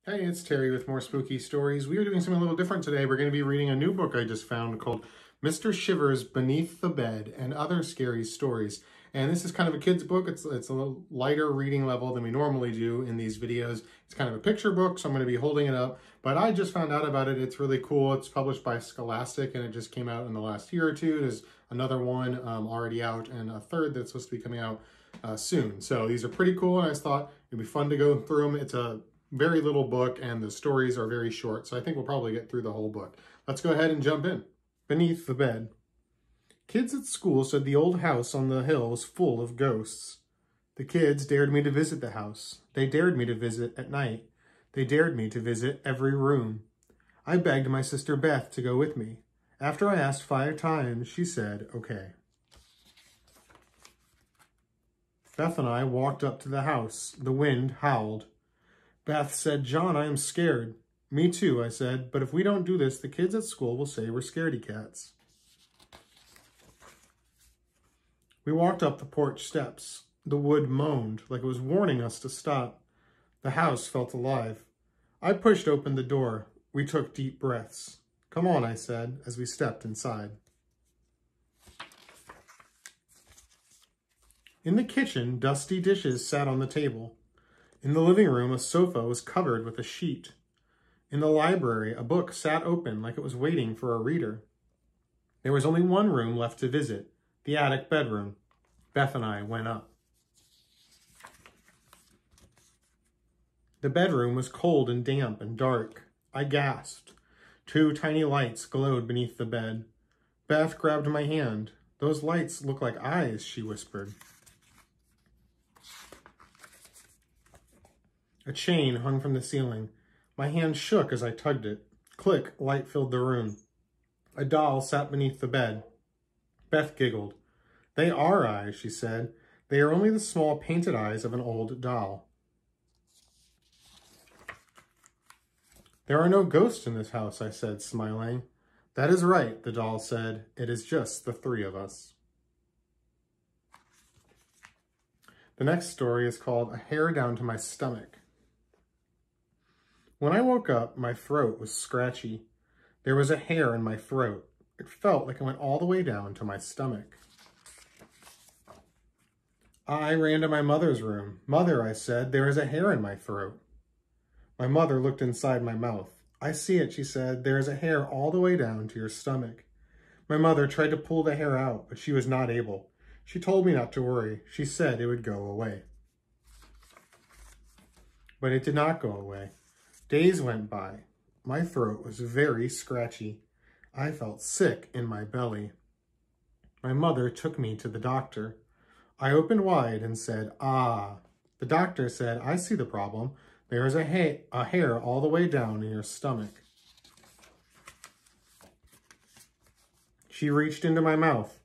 Hey, it's Terry with more spooky stories. We are doing something a little different today. We're going to be reading a new book I just found called Mr. Shivers Beneath the Bed and Other Scary Stories. And this is kind of a kid's book. It's a little lighter reading level than we normally do in these videos. It's kind of a picture book, so I'm going to be holding it up. But I just found out about it. It's really cool. It's published by Scholastic, and it just came out in the last year or two. There's another one already out, and a third that's supposed to be coming out soon. So these are pretty cool, and I just thought it'd be fun to go through them. It's a very little book, and the stories are very short, so I think we'll probably get through the whole book. Let's go ahead and jump in. Beneath the Bed. Kids at school said the old house on the hill was full of ghosts. The kids dared me to visit the house. They dared me to visit at night. They dared me to visit every room. I begged my sister Beth to go with me. After I asked 5 times, she said, okay. Beth and I walked up to the house. The wind howled. Beth said, John, I am scared. Me too, I said, but if we don't do this, the kids at school will say we're scaredy cats. We walked up the porch steps. The wood moaned like it was warning us to stop. The house felt alive. I pushed open the door. We took deep breaths. Come on, I said, as we stepped inside. In the kitchen, dusty dishes sat on the table. In the living room, a sofa was covered with a sheet. In the library, a book sat open like it was waiting for a reader. There was only one room left to visit, the attic bedroom. Beth and I went up. The bedroom was cold and damp and dark. I gasped. 2 tiny lights glowed beneath the bed. Beth grabbed my hand. Those lights look like eyes, she whispered. A chain hung from the ceiling. My hand shook as I tugged it. Click, light filled the room. A doll sat beneath the bed. Beth giggled. They are eyes, she said. They are only the small painted eyes of an old doll. There are no ghosts in this house, I said, smiling. That is right, the doll said. It is just the 3 of us. The next story is called A Hair Down to My Stomach. When I woke up, my throat was scratchy. There was a hair in my throat. It felt like it went all the way down to my stomach. I ran to my mother's room. Mother, I said, there is a hair in my throat. My mother looked inside my mouth. I see it, she said. There is a hair all the way down to your stomach. My mother tried to pull the hair out, but she was not able. She told me not to worry. She said it would go away. But it did not go away. Days went by. My throat was very scratchy. I felt sick in my belly. My mother took me to the doctor. I opened wide and said, ah. The doctor said, I see the problem. There is a hair all the way down in your stomach. She reached into my mouth.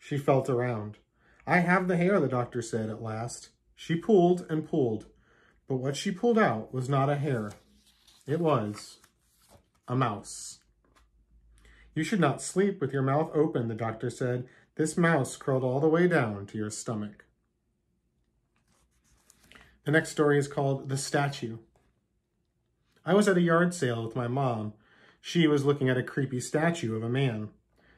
She felt around. I have the hair, the doctor said at last. She pulled and pulled, but what she pulled out was not a hair. It was a mouse. You should not sleep with your mouth open, the doctor said. This mouse crawled all the way down to your stomach. The next story is called The Statue. I was at a yard sale with my mom. She was looking at a creepy statue of a man.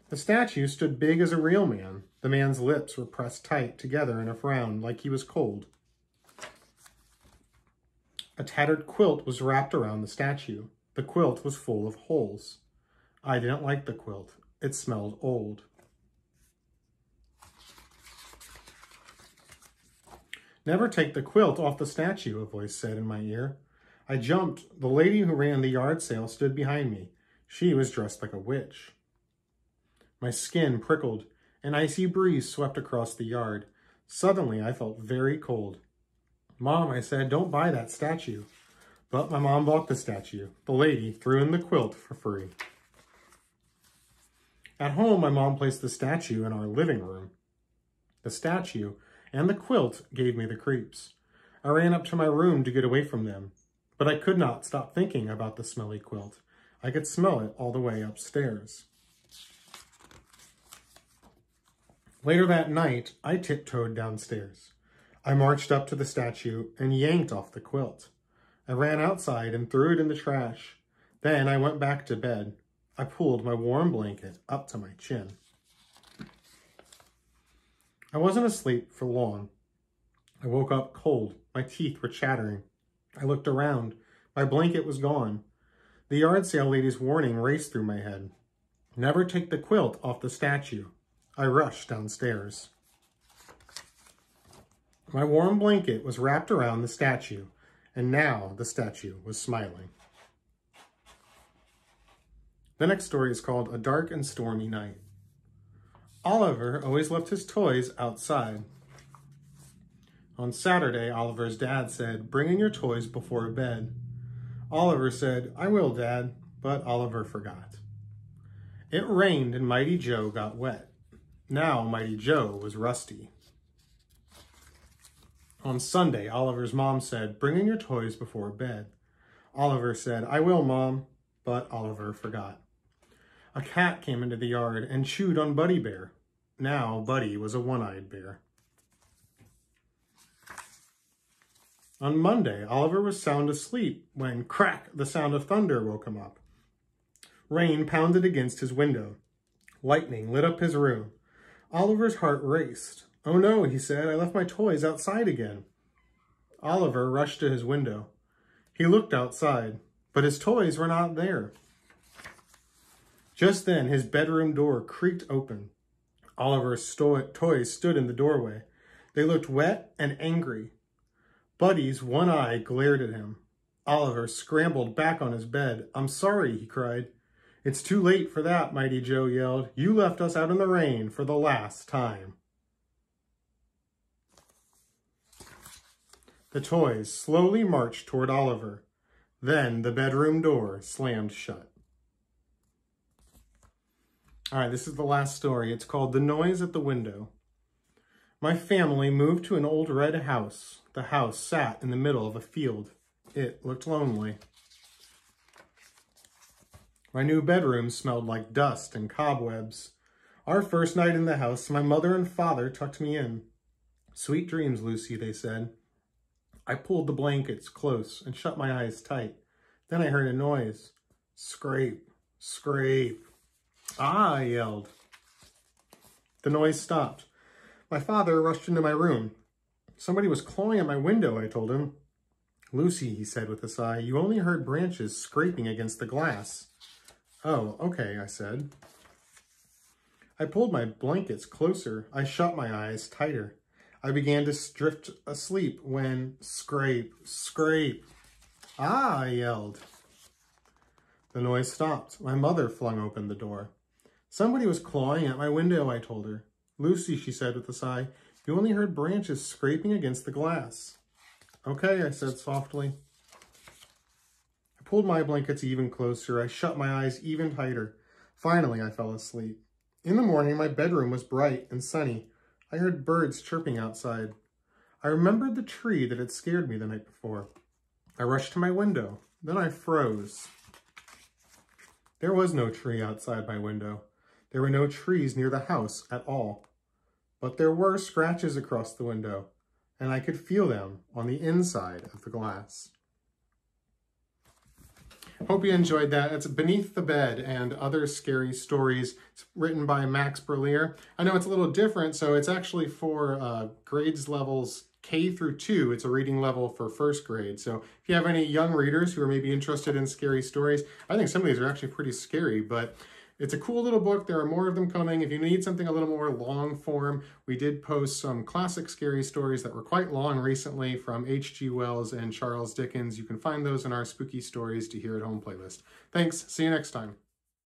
The statue stood big as a real man. The man's lips were pressed tight together in a frown, like he was cold. A tattered quilt was wrapped around the statue. The quilt was full of holes. I didn't like the quilt. It smelled old. Never take the quilt off the statue, a voice said in my ear. I jumped. The lady who ran the yard sale stood behind me. She was dressed like a witch. My skin prickled. An icy breeze swept across the yard. Suddenly, I felt very cold. Mom, I said, don't buy that statue. But my mom bought the statue. The lady threw in the quilt for free. At home, my mom placed the statue in our living room. The statue and the quilt gave me the creeps. I ran up to my room to get away from them, but I could not stop thinking about the smelly quilt. I could smell it all the way upstairs. Later that night, I tiptoed downstairs. I marched up to the statue and yanked off the quilt. I ran outside and threw it in the trash. Then I went back to bed. I pulled my warm blanket up to my chin. I wasn't asleep for long. I woke up cold. My teeth were chattering. I looked around. My blanket was gone. The yard sale lady's warning raced through my head. Never take the quilt off the statue. I rushed downstairs. My warm blanket was wrapped around the statue, and now the statue was smiling. The next story is called A Dark and Stormy Night. Oliver always left his toys outside. On Saturday, Oliver's dad said, "Bring in your toys before bed." Oliver said, "I will, Dad," but Oliver forgot. It rained and Mighty Joe got wet. Now Mighty Joe was rusty. On Sunday, Oliver's mom said, "Bring in your toys before bed." Oliver said, "I will, Mom," but Oliver forgot. A cat came into the yard and chewed on Buddy Bear. Now Buddy was a one-eyed bear. On Monday, Oliver was sound asleep when, crack, the sound of thunder woke him up. Rain pounded against his window. Lightning lit up his room. Oliver's heart raced. "Oh no," he said, "I left my toys outside again." Oliver rushed to his window. He looked outside, but his toys were not there. Just then, his bedroom door creaked open. Oliver's toys stood in the doorway. They looked wet and angry. Buddy's one eye glared at him. Oliver scrambled back on his bed. "I'm sorry," he cried. "It's too late for that," Mighty Joe yelled. "You left us out in the rain for the last time." The toys slowly marched toward Oliver. Then the bedroom door slammed shut. All right, this is the last story. It's called The Noise at the Window. My family moved to an old red house. The house sat in the middle of a field. It looked lonely. My new bedroom smelled like dust and cobwebs. Our first night in the house, my mother and father tucked me in. "Sweet dreams, Lucy," they said. I pulled the blankets close and shut my eyes tight. Then I heard a noise. Scrape, scrape. "Ah," I yelled. The noise stopped. My father rushed into my room. "Somebody was clawing at my window," I told him. "Lucy," he said with a sigh, "you only heard branches scraping against the glass." "Oh, okay," I said. I pulled my blankets closer. I shut my eyes tighter. I began to drift asleep when scrape, scrape. "Ah," I yelled. The noise stopped. My mother flung open the door. "Somebody was clawing at my window," I told her. "Lucy," she said with a sigh, "you only heard branches scraping against the glass." "Okay," I said softly. I pulled my blankets even closer. I shut my eyes even tighter. Finally, I fell asleep. In the morning, my bedroom was bright and sunny. I heard birds chirping outside. I remembered the tree that had scared me the night before. I rushed to my window. Then I froze. There was no tree outside my window. There were no trees near the house at all. But there were scratches across the window, and I could feel them on the inside of the glass. Hope you enjoyed that. It's Beneath the Bed and Other Scary Stories. It's written by Max Brallier. I know it's a little different, so it's actually for grades levels K through 2. It's a reading level for first grade. So if you have any young readers who are maybe interested in scary stories, I think some of these are actually pretty scary, but it's a cool little book. There are more of them coming. If you need something a little more long form, we did post some classic scary stories that were quite long recently from H.G. Wells and Charles Dickens. You can find those in our Spooky Stories to Hear at Home playlist. Thanks. See you next time.